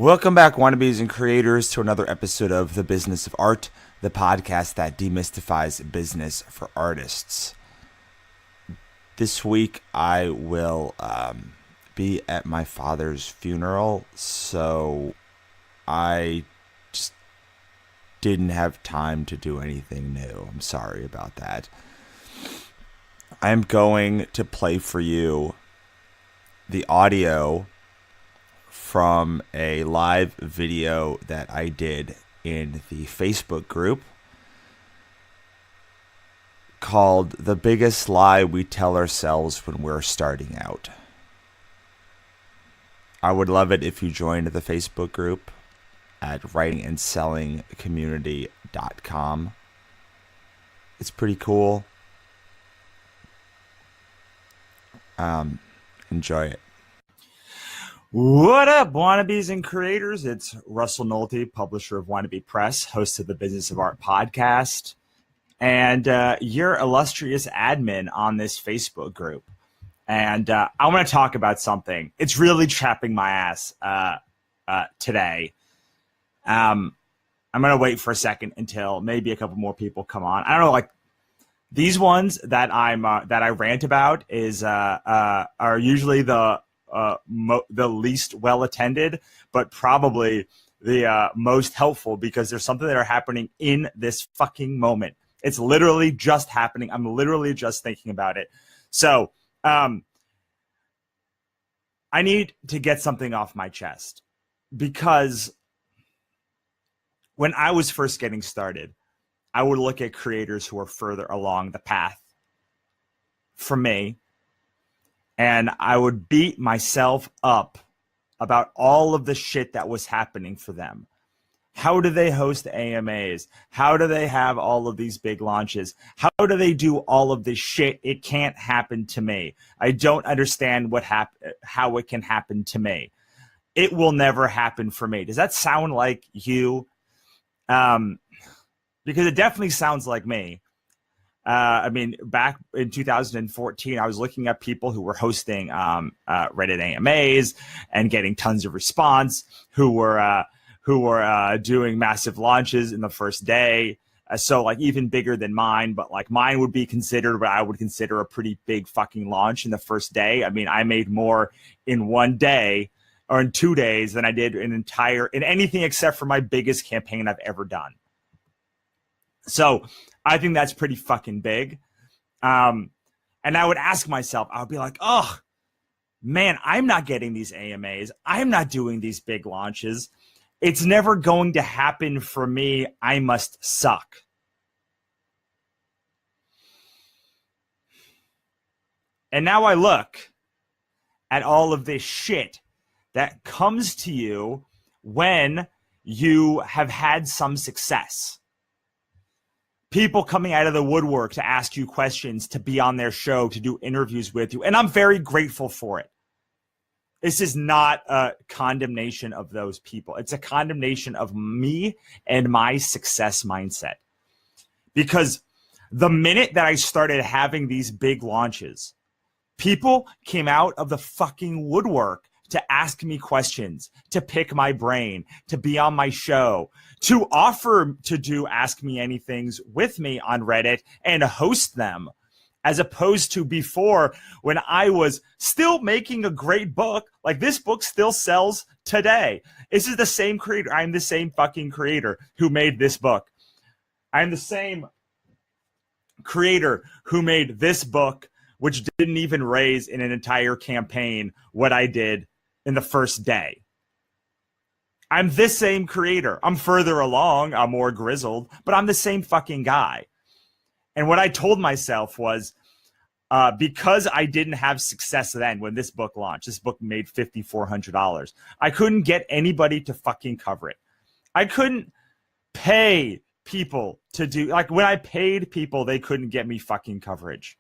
Welcome back, wannabes and creators, to another episode of The Business of Art, the podcast that demystifies business for artists. This week, I will be at my father's funeral, so I just didn't have time to do anything new. I'm sorry about that. I'm going to play for you the audio from a live video that I did in the Facebook group called The Biggest Lie We Tell Ourselves When We're Starting Out. I would love it if you joined the Facebook group at writingandsellingcommunity.com. It's pretty cool. Enjoy it. What up, wannabes and creators? It's Russell Nolte, publisher of Wannabe Press, host of the Business of Art podcast, and your illustrious admin on this Facebook group. And I want to talk about something. It's really chapping my ass today. I'm going to wait for a second until maybe a couple more people come on. I don't know, like these ones that that I rant about are usually the least well attended, but probably the most helpful, because there's something that are happening in this fucking moment. It's literally just happening. I'm literally just thinking about it. So I need to get something off my chest, because when I was first getting started, I would look at creators who are further along the path from me, and I would beat myself up about all of the shit that was happening for them. How do they host AMAs? How do they have all of these big launches? How do they do all of this shit? It can't happen to me. I don't understand how it can happen to me. It will never happen for me. Does that sound like you? Because it definitely sounds like me. I mean, back in 2014, I was looking at people who were hosting Reddit AMAs and getting tons of response, who were doing massive launches in the first day. So like even bigger than mine, but like mine would be considered what I would consider a pretty big fucking launch in the first day. I mean, I made more in one day or in 2 days than I did in anything except for my biggest campaign I've ever done. So I think that's pretty fucking big. And I would ask myself, I would be like, oh, man, I'm not getting these AMAs. I'm not doing these big launches. It's never going to happen for me. I must suck. And now I look at all of this shit that comes to you when you have had some success. People coming out of the woodwork to ask you questions, to be on their show, to do interviews with you. And I'm very grateful for it. This is not a condemnation of those people. It's a condemnation of me and my success mindset. Because the minute that I started having these big launches, people came out of the fucking woodwork to ask me questions, to pick my brain, to be on my show, to offer to do Ask Me Anythings with me on Reddit and host them, as opposed to before when I was still making a great book. Like this book still sells today. This is the same creator. I'm the same fucking creator who made this book. I'm the same creator who made this book, which didn't even raise in an entire campaign what I did in the first day. I'm this same creator. I'm further along. I'm more grizzled, but I'm the same fucking guy. And what I told myself was, because I didn't have success then when this book launched, this book made $5,400. I couldn't get anybody to fucking cover it. I couldn't pay people to do, like when I paid people, they couldn't get me fucking coverage.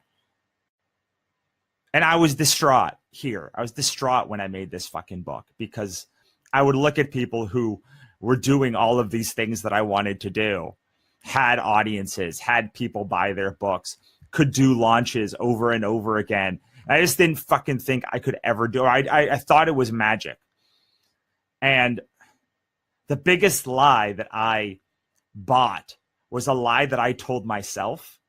And I was distraught here. I was distraught when I made this fucking book, because I would look at people who were doing all of these things that I wanted to do, had audiences, had people buy their books, could do launches over and over again. I just didn't fucking think I could ever do it. I thought it was magic. And The biggest lie that I bought was a lie that I told myself,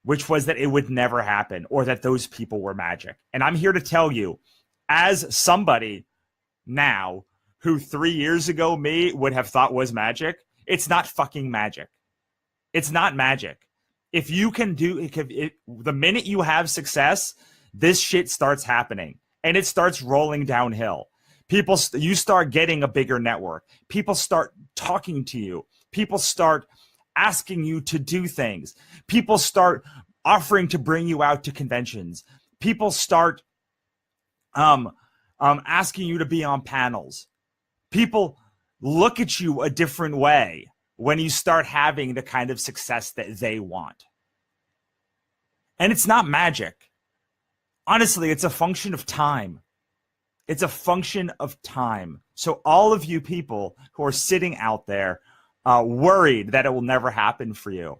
which was that it would never happen or that those people were magic. And I'm here to tell you, as somebody now who 3 years ago me would have thought was magic, it's not fucking magic. It's not magic. If you can do it, the minute you have success, this shit starts happening and it starts rolling downhill. You start getting a bigger network. People start talking to you. People start asking you to do things. People start offering to bring you out to conventions. People start asking you to be on panels. People look at you a different way when you start having the kind of success that they want. And it's not magic. Honestly, it's a function of time. It's a function of time. So all of you people who are sitting out there worried that it will never happen for you,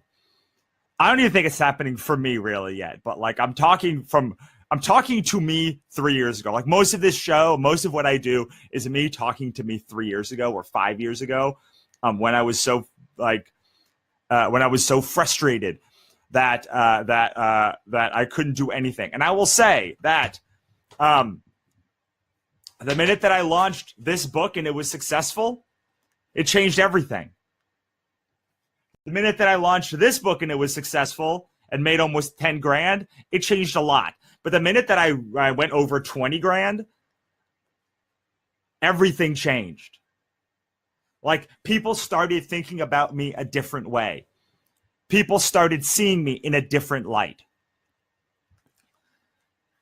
I don't even think it's happening for me really yet. But like I'm talking to me 3 years ago. Like most of this show, most of what I do is me talking to me 3 years ago or 5 years ago, when I was so frustrated that I couldn't do anything. And I will say that the minute that I launched this book and it was successful, it changed everything. The minute that I launched this book and it was successful and made almost 10 grand, it changed a lot. But the minute that I went over 20 grand, everything changed. Like people started thinking about me a different way. People started seeing me in a different light.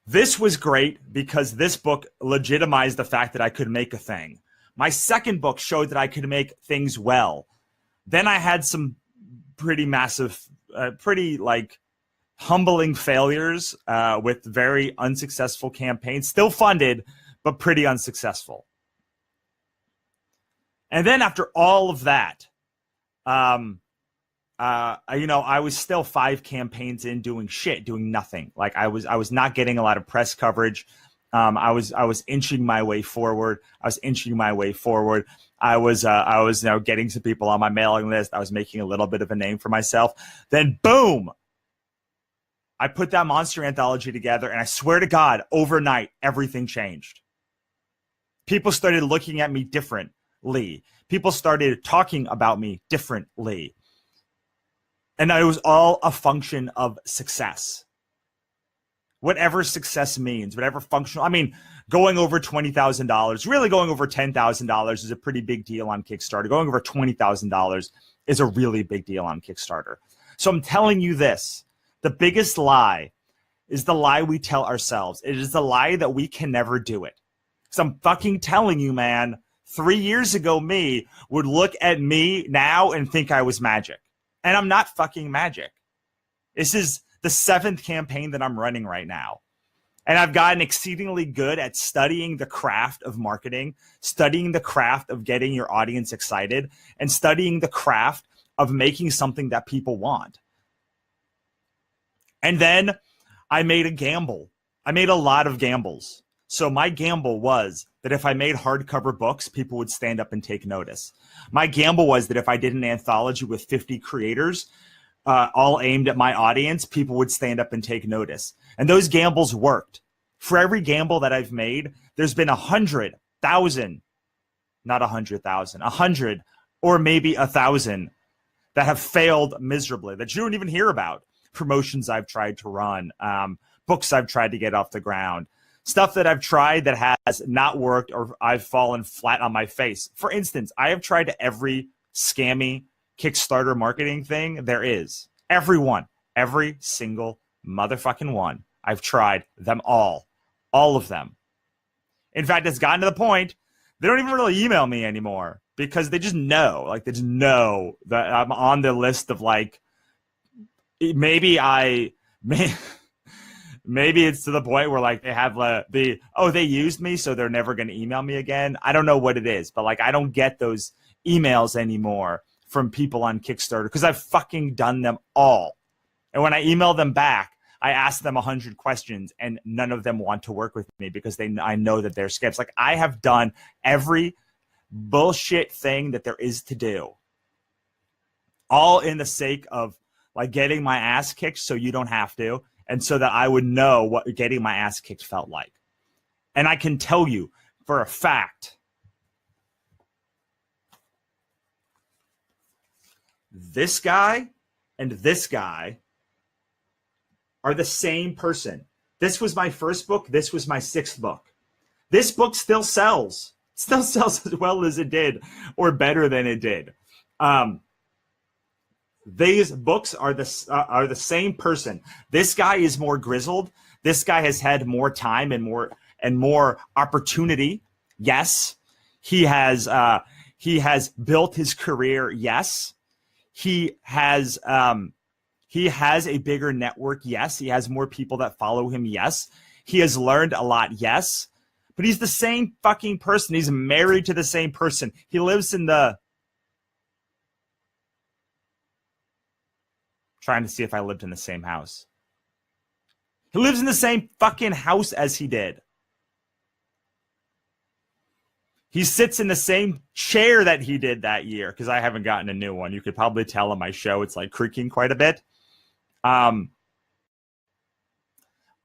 This was great because this book legitimized the fact that I could make a thing. My second book showed that I could make things well. Then I had some pretty massive, humbling failures with very unsuccessful campaigns, still funded, but pretty unsuccessful. And then after all of that, I was still 5 campaigns in doing nothing. Like I was not getting a lot of press coverage. I was inching my way forward. I was getting some people on my mailing list. I was making a little bit of a name for myself. Then boom, I put that monster anthology together, and I swear to God, overnight, everything changed. People started looking at me differently. People started talking about me differently. And it was all a function of success. Whatever success means, whatever functional, going over $20,000, really going over $10,000 is a pretty big deal on Kickstarter. Going over $20,000 is a really big deal on Kickstarter. So I'm telling you this, the biggest lie is the lie we tell ourselves. It is the lie that we can never do it. So I'm fucking telling you, man, 3 years ago, me would look at me now and think I was magic. And I'm not fucking magic. This is the 7th campaign that I'm running right now. And I've gotten exceedingly good at studying the craft of marketing, studying the craft of getting your audience excited, and studying the craft of making something that people want. And then I made a gamble. I made a lot of gambles. So my gamble was that if I made hardcover books, people would stand up and take notice. My gamble was that if I did an anthology with 50 creators, all aimed at my audience, people would stand up and take notice. And those gambles worked. For every gamble that I've made, there's been 100,000, not 100,000, 100 or maybe 1,000 that have failed miserably, that you don't even hear about. Promotions I've tried to run, books I've tried to get off the ground, stuff that I've tried that has not worked, or I've fallen flat on my face. For instance, I have tried every scammy Kickstarter marketing thing there is. Every single motherfucking one. I've tried them all of them. In fact, it's gotten to the point they don't even really email me anymore because they just know, that I'm on the list of maybe it's to the point where they have they used me, so they're never going to email me again. I don't know what it is, but I don't get those emails anymore from people on Kickstarter because I've fucking done them all. And when I email them back, I ask them 100 questions and none of them want to work with me because I know that they're scams. I have done every bullshit thing that there is to do. All in the sake of like getting my ass kicked so you don't have to, and so that I would know what getting my ass kicked felt like. And I can tell you for a fact, this guy and this guy are the same person. This was my first book. This was my sixth book. This book still sells. Still sells as well as it did, or better than it did. These books are the same person. This guy is more grizzled. This guy has had more time and more opportunity. Yes, he has built his career. Yes, he has a bigger network. Yes, he has more people that follow him. Yes, he has learned a lot. Yes, but he's the same fucking person. He's married to the same person. He lives in the. Trying to see if I lived in the same house. He lives in the same fucking house as he did. He sits in the same chair that he did that year, because I haven't gotten a new one. You could probably tell on my show it's like creaking quite a bit.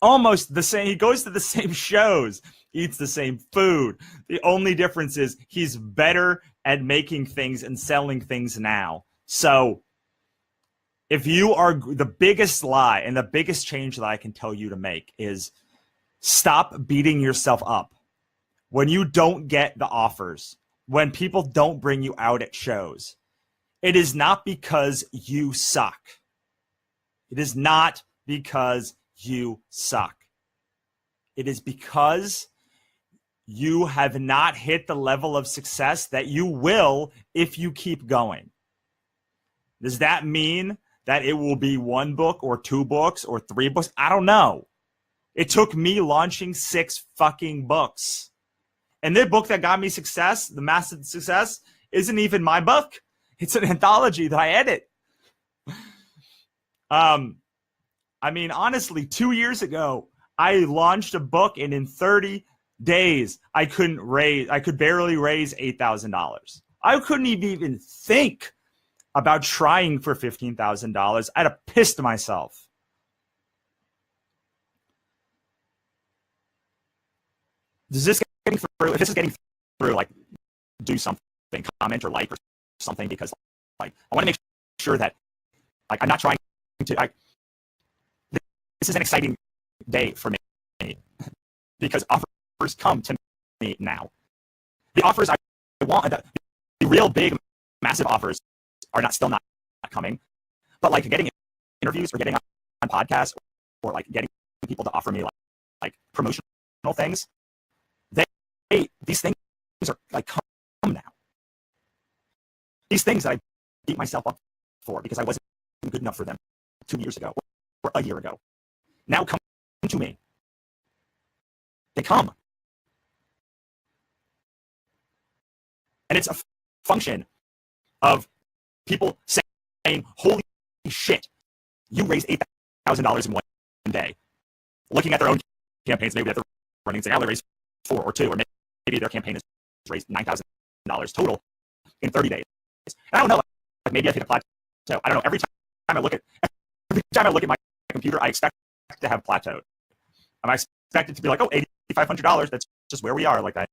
Almost the same. He goes to the same shows, eats the same food. The only difference is he's better at making things and selling things now. So if you are, the biggest lie and the biggest change that I can tell you to make is stop beating yourself up when you don't get the offers, when people don't bring you out at shows. It is not because you suck. It is not because you suck. It is because you have not hit the level of success that you will if you keep going. Does that mean that it will be one book or two books or three books? I don't know. It took me launching 6 fucking books. And the book that got me success, the massive success, isn't even my book. It's an anthology that I edit. I mean, honestly, 2 years ago, I launched a book, and in 30 days, I could barely raise $8,000. I couldn't even think about trying for $15,000. I'd have pissed myself. Is this getting through? If this is getting through, like, do something, comment or like or something, because like I want to make sure that like I'm not trying to. This is an exciting day for me because offers come to me now. The offers I want, the real big, massive offers are still not coming, but like getting interviews or getting on podcasts or like getting people to offer me like promotional things, these things are like come now. These things that I beat myself up for because I wasn't good enough for them 2 years ago or a year ago, now come to me. They come. And it's a function of people saying, holy shit, you raised $8,000 in one day. Looking at their own campaigns, maybe that they're running and saying, I'll raise 4 or 2, or maybe their campaign has raised $9,000 total in 30 days. And I don't know, like maybe I've hit a plateau. I don't know. Every time I look at my computer, I expect to have plateaued. I expect it to be like, oh, $8,500. That's just where we are. Like I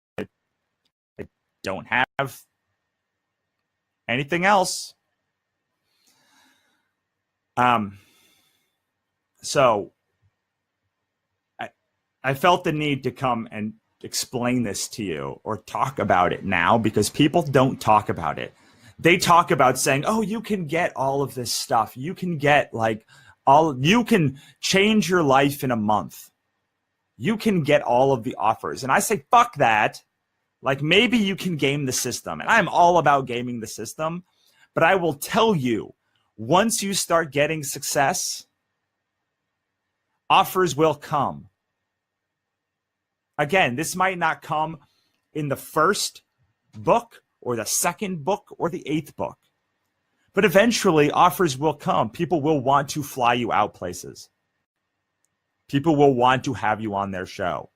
don't have anything else. So I felt the need to come and explain this to you or talk about it now because people don't talk about it. They talk about saying, oh, you can get all of this stuff. You can get you can change your life in a month. You can get all of the offers. And I say, fuck that. Like maybe you can game the system. And I'm all about gaming the system. But I will tell you, once you start getting success, offers will come. Again, this might not come in the first book or the second book or the 8th book. But eventually, offers will come. People will want to fly you out places. People will want to have you on their show.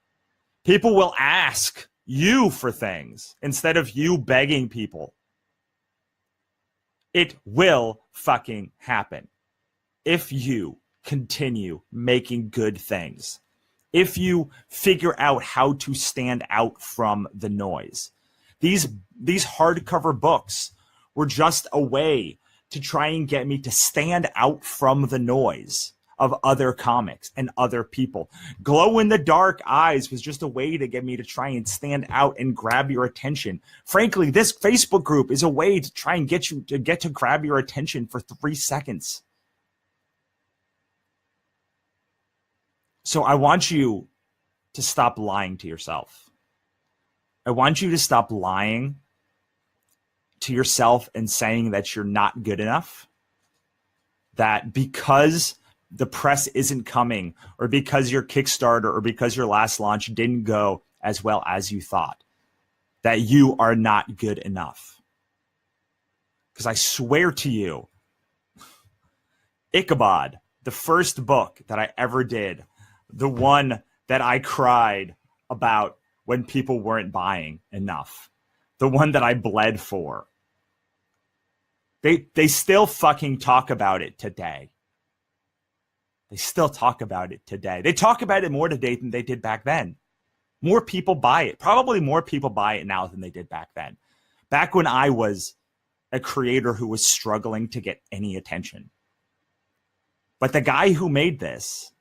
People will ask you for things instead of you begging people. It will fucking happen if you continue making good things. If you figure out how to stand out from the noise. These hardcover books were just a way to try and get me to stand out from the noise of other comics and other people. Glow in the dark eyes was just a way to get me to try and stand out and grab your attention. Frankly, this Facebook group is a way to try and get you to grab your attention for 3 seconds. So I want you to stop lying to yourself. I want you to stop lying to yourself and saying that you're not good enough, that because the press isn't coming, or because your Kickstarter or because your last launch didn't go as well as you thought, that you are not good enough. Because I swear to you, Ichabod, the first book that I ever did, the one that I cried about when people weren't buying enough, the one that I bled for, they still fucking talk about it today. They still talk about it today. They talk about it more today than they did back then. More people buy it. Probably more people buy it now than they did back then. Back when I was a creator who was struggling to get any attention. But the guy who made this,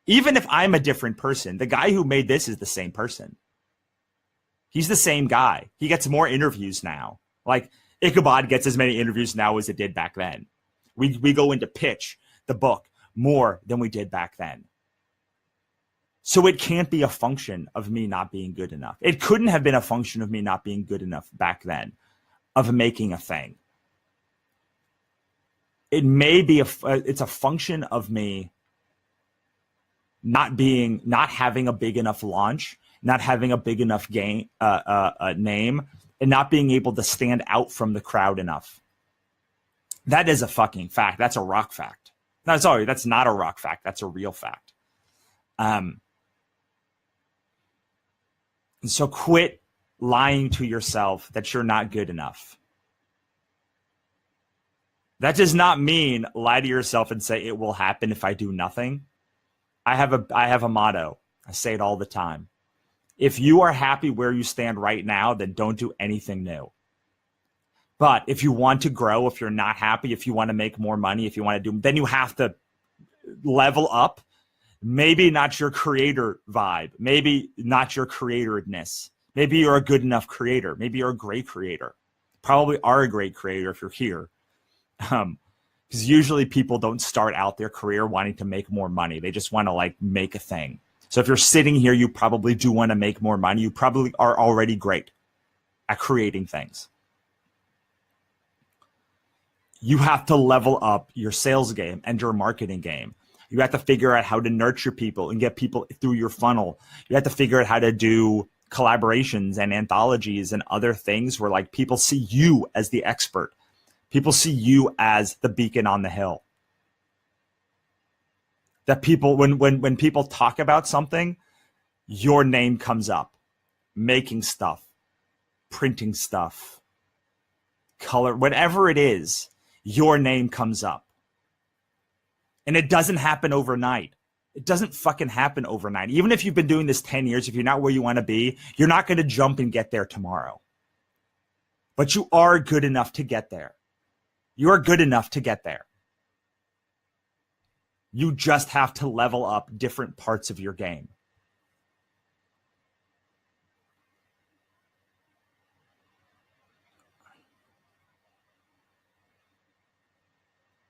even if I'm a different person, the guy who made this is the same person. He's the same guy. He gets more interviews now. Like, Ichabod gets as many interviews now as it did back then. We go into pitch the book more than we did back then. So it can't be a function of me not being good enough. It couldn't have been a function of me not being good enough back then, of making a thing. It may be it's a function of me not having a big enough launch, not having a big enough name, and not being able to stand out from the crowd enough. That is a fucking fact. That's a rock fact. No, sorry, that's not a rock fact. That's a real fact. And so quit lying to yourself that you're not good enough. That does not mean lie to yourself and say it will happen if I do nothing. I have a motto. I say it all the time. If you are happy where you stand right now, then don't do anything new. But if you want to grow, if you're not happy, if you want to make more money, if you want to do, then you have to level up. Maybe not your creator vibe. Maybe not your creatorness. Maybe you're a good enough creator. Maybe you're a great creator. Probably are a great creator if you're here. Because usually people don't start out their career wanting to make more money. They just want to like make a thing. So if you're sitting here, you probably do want to make more money. You probably are already great at creating things. You have to level up your sales game and your marketing game. You have to figure out how to nurture people and get people through your funnel. You have to figure out how to do collaborations and anthologies and other things where like people see you as the expert. People see you as the beacon on the hill. That people, when people talk about something, your name comes up. Making stuff, printing stuff, color, whatever it is, your name comes up. And it doesn't happen overnight. It doesn't fucking happen overnight. Even if you've been doing this 10 years, if you're not where you want to be, you're not going to jump and get there tomorrow. But you are good enough to get there. You are good enough to get there. You just have to level up different parts of your game.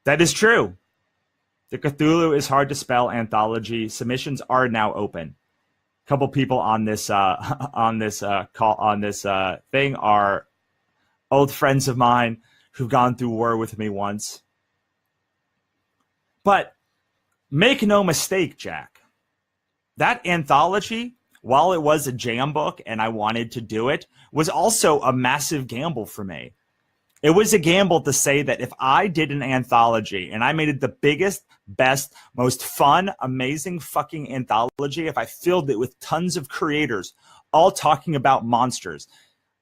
That is true. The Cthulhu is hard to spell anthology. Submissions are now open. A couple people on this thing are old friends of mine who've gone through war with me once. But make no mistake, Jack. That anthology, while it was a jam book and I wanted to do it, was also a massive gamble for me. It was a gamble to say that if I did an anthology and I made it the biggest, best, most fun, amazing fucking anthology, if I filled it with tons of creators all talking about monsters,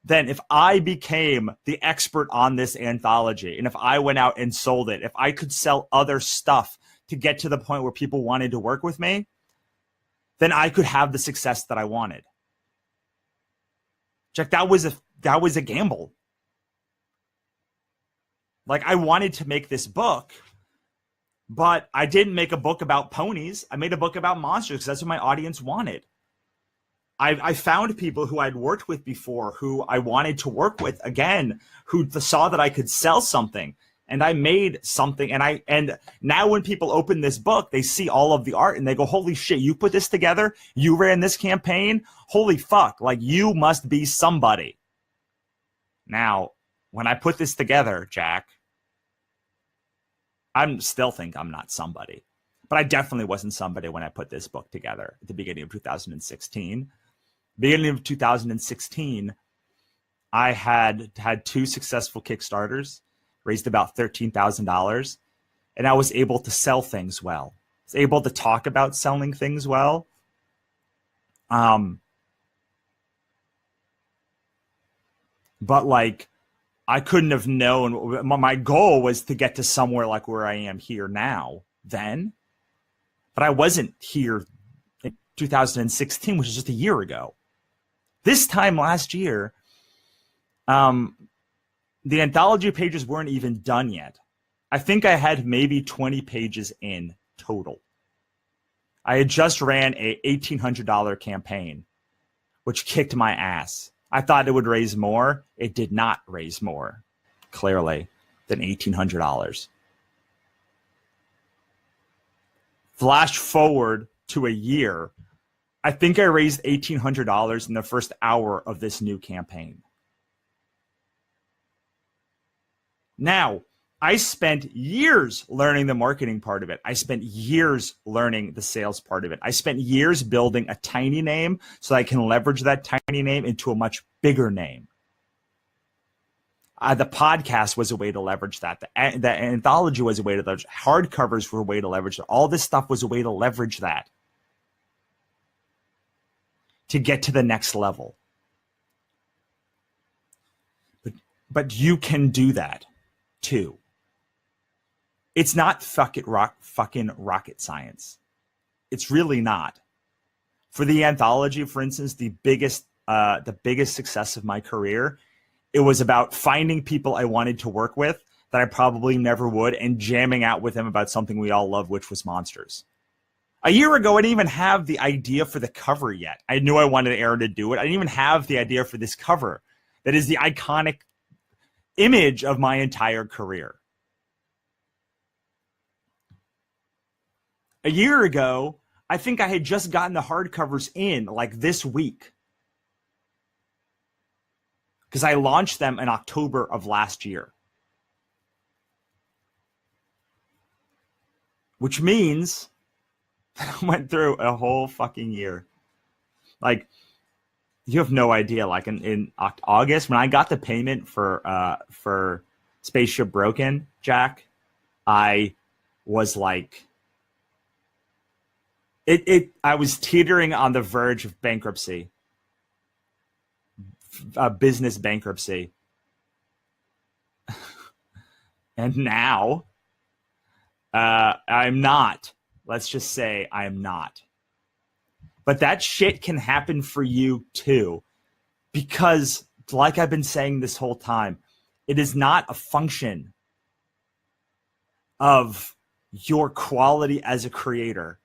then if I became the expert on this anthology, and if I went out and sold it, if I could sell other stuff to get to the point where people wanted to work with me, then I could have the success that I wanted. Jack, that was a gamble. Like, I wanted to make this book, but I didn't make a book about ponies. I made a book about monsters because that's what my audience wanted. I found people who I'd worked with before who I wanted to work with again, who saw that I could sell something, and I made something. And now when people open this book, they see all of the art and they go, holy shit, you put this together? You ran this campaign? Holy fuck, like, you must be somebody. Now, when I put this together, Jack, I still think I'm not somebody. But I definitely wasn't somebody when I put this book together at the beginning of 2016. Beginning of 2016, I had 2 successful Kickstarters, raised about $13,000, and I was able to sell things well. I was able to talk about selling things well. But like, I couldn't have known. My goal was to get to somewhere like where I am here now then. But I wasn't here in 2016, which is just a year ago. This time last year, the anthology pages weren't even done yet. I think I had maybe 20 pages in total. I had just ran a $1,800 campaign, which kicked my ass. I thought it would raise more. It did not raise more, clearly, than $1,800. Flash forward to a year, I think I raised $1,800 in the first hour of this new campaign. Now, I spent years learning the marketing part of it. I spent years learning the sales part of it. I spent years building a tiny name so I can leverage that tiny name into a much bigger name. The podcast was a way to leverage that. The anthology was a way to leverage. Hardcovers were a way to leverage it. All this stuff was a way to leverage that to get to the next level. But you can do that too. It's not fucking rocket science. It's really not. For the anthology, for instance, the biggest success of my career, it was about finding people I wanted to work with that I probably never would and jamming out with them about something we all love, which was monsters. A year ago, I didn't even have the idea for the cover yet. I knew I wanted Aaron to do it. I didn't even have the idea for this cover that is the iconic image of my entire career. A year ago, I think I had just gotten the hardcovers in like this week, because I launched them in October of last year. Which means that I went through a whole fucking year. Like, you have no idea. Like in August, when I got the payment for Spaceship Broken, Jack, I was like, I was teetering on the verge of bankruptcy. Business bankruptcy. And now I'm not. Let's just say I'm not. But that shit can happen for you too. Because, like I've been saying this whole time, it is not a function of your quality as a creator.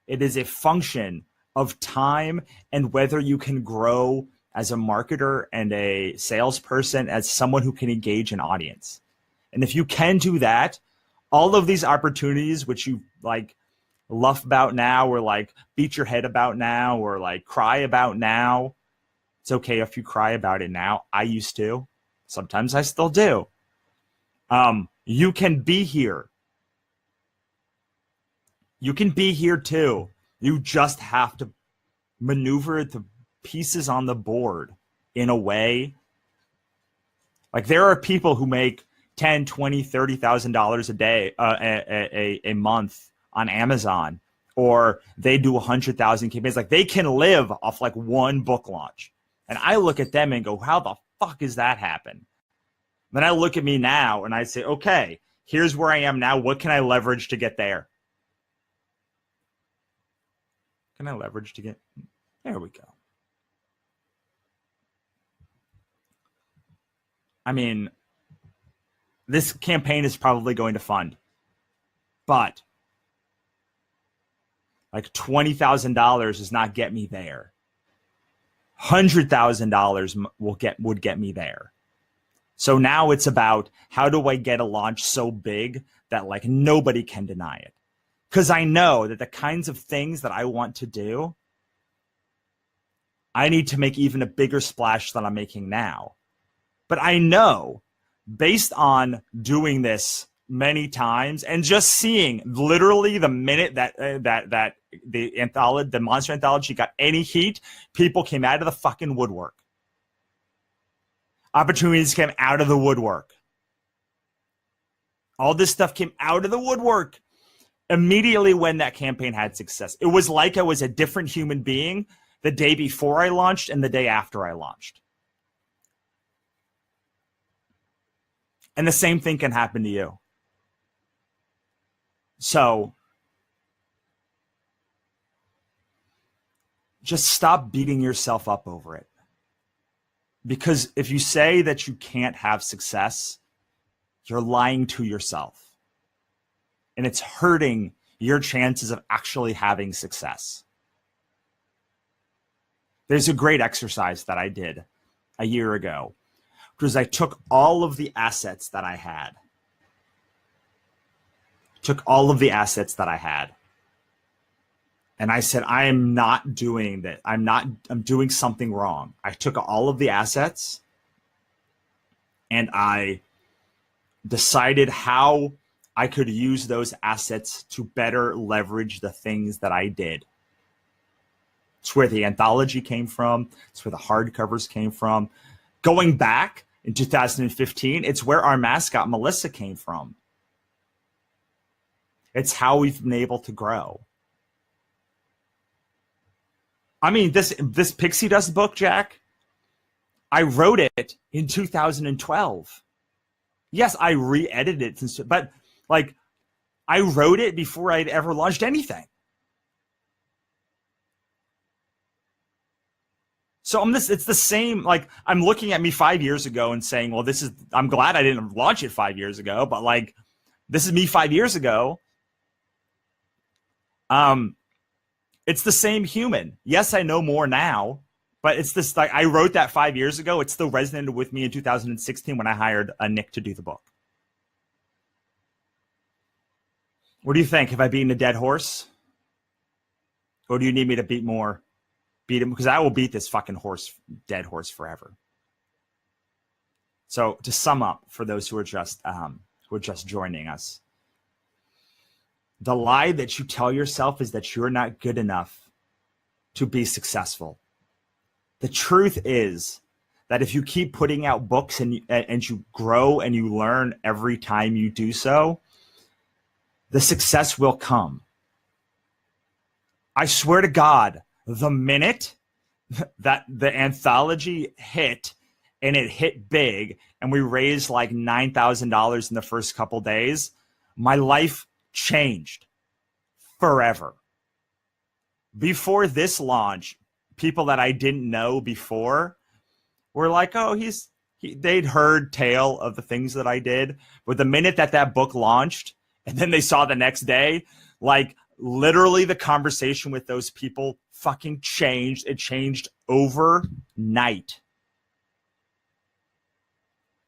It is a function of time and whether you can grow as a marketer and a salesperson, as someone who can engage an audience. And if you can do that, all of these opportunities, which you like luff about now, or like beat your head about now, or like cry about now, it's okay if you cry about it now. I used to. Sometimes I still do. You can be here. You can be here too. You just have to maneuver the pieces on the board in a way. Like, there are people who make $10,000, $20,000, $30,000 a day, a month on Amazon, or they do 100,000 campaigns. Like, they can live off like one book launch. And I look at them and go, how the fuck does that happen? Then I look at me now and I say, okay, here's where I am now. What can I leverage to get there? Can I leverage to get? There we go. I mean, this campaign is probably going to fund, but like $20,000 does not get me there. $100,000 would get me there. So now it's about how do I get a launch so big that like nobody can deny it? Because I know that the kinds of things that I want to do, I need to make even a bigger splash than I'm making now. But I know, based on doing this many times and just seeing literally the minute that the Monster Anthology got any heat, people came out of the fucking woodwork. Opportunities came out of the woodwork. All this stuff came out of the woodwork immediately when that campaign had success. It was like I was a different human being the day before I launched and the day after I launched. And the same thing can happen to you. So just stop beating yourself up over it. Because if you say that you can't have success, you're lying to yourself. And it's hurting your chances of actually having success. There's a great exercise that I did a year ago, because I took all of the assets that I had. And I said, I am not doing that. I'm doing something wrong. I took all of the assets and I decided how I could use those assets to better leverage the things that I did. It's where the anthology came from. It's where the hardcovers came from. Going back in 2015, it's where our mascot, Melissa, came from. It's how we've been able to grow. I mean, this Pixie Dust book, Jack, I wrote it in 2012. Yes, I re-edited it, but like I wrote it before I'd ever launched anything. So it's the same, like I'm looking at me 5 years ago and saying, well, I'm glad I didn't launch it 5 years ago, but like, this is me 5 years ago. It's the same human. Yes, I know more now, but it's this, like I wrote that 5 years ago. It still resonated with me in 2016 when I hired Nick to do the book. What do you think? Have I beaten a dead horse? Or do you need me to beat him? Because I will beat this fucking dead horse forever. So to sum up for those who are just joining us, the lie that you tell yourself is that you're not good enough to be successful. The truth is that if you keep putting out books and you grow and you learn every time you do so, the success will come. I swear to God, the minute that the anthology hit, and it hit big, and we raised like $9,000 in the first couple days, my life changed forever. Before this launch, people that I didn't know before were like, oh, they'd heard tale of the things that I did. But the minute that book launched, and then they saw the next day, like literally the conversation with those people fucking changed. It changed overnight.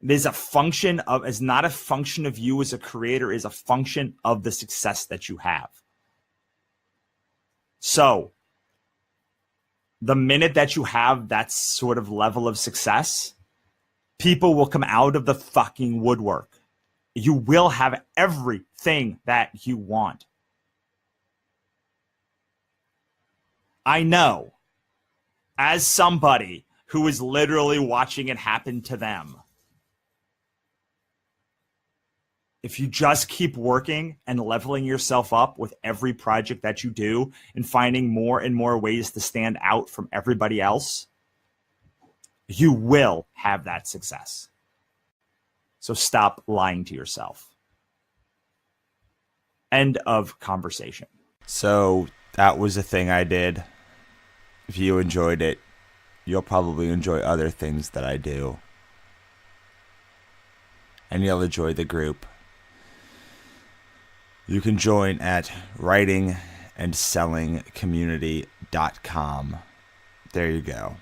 It's not a function of you as a creator, is a function of the success that you have. So the minute that you have that sort of level of success, people will come out of the fucking woodwork. You will have everything that you want. I know, as somebody who is literally watching it happen to them, if you just keep working and leveling yourself up with every project that you do and finding more and more ways to stand out from everybody else, You will have that success. So stop lying to yourself. End of conversation. So that was a thing I did. If you enjoyed it, you'll probably enjoy other things that I do. And you'll enjoy the group. You can join at writingandsellingcommunity.com. There you go.